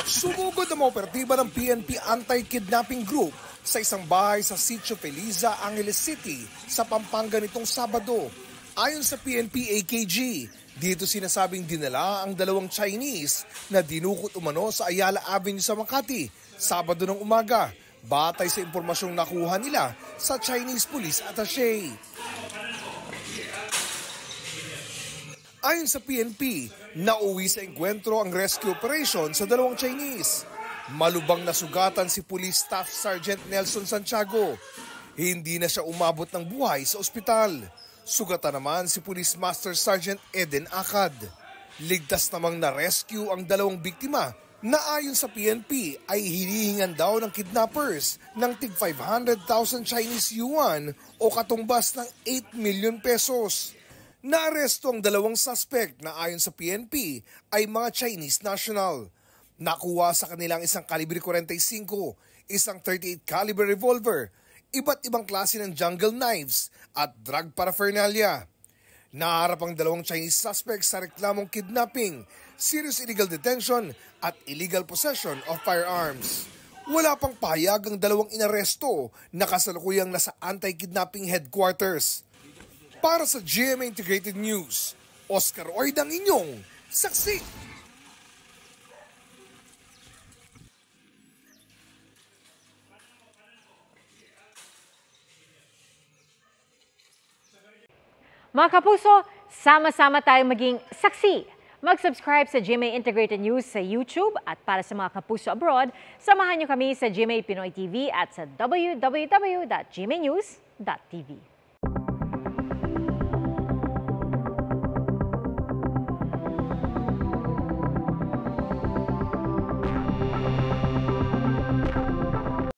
Sumugod ang mga operatiba ng PNP Anti-Kidnapping Group sa isang bahay sa Sitio Feliza, Angeles City sa Pampanga nitong Sabado. Ayon sa PNP AKG, dito sinasabing dinala ang dalawang Chinese na dinukot umano sa Ayala Avenue sa Makati, Sabado ng umaga, batay sa impormasyong nakuha nila sa Chinese Police Attaché. Ayon sa PNP, nauwi sa engkwentro ang rescue operation sa dalawang Chinese. Malubang nasugatan si Police Staff Sergeant Nelson Santiago. Hindi na siya umabot ng buhay sa ospital. Sugatan naman si Police Master Sergeant Eden Akad. Ligtas namang na-rescue ang dalawang biktima na ayon sa PNP ay hinihingan daw ng kidnappers ng tig 500,000 Chinese yuan o katumbas ng 8 million pesos. Naaresto ang dalawang suspect na ayon sa PNP ay mga Chinese national. Nakuha sa kanilang isang kalibre 45, isang 38 caliber revolver, iba't ibang klase ng jungle knives at drug paraphernalia. Naharap ang dalawang Chinese suspects sa reklamong kidnapping, serious illegal detention at illegal possession of firearms. Wala pang pahayag ang dalawang inaresto na kasalukuyang nasa anti-kidnapping headquarters. Para sa GMA Integrated News, Oscar Oid ang inyong saksi. Mga kapuso, sama-sama tayong maging saksi. Mag-subscribe sa GMA Integrated News sa YouTube at para sa mga kapuso abroad, samahan niyo kami sa GMA Pinoy TV at sa www.gmanews.tv.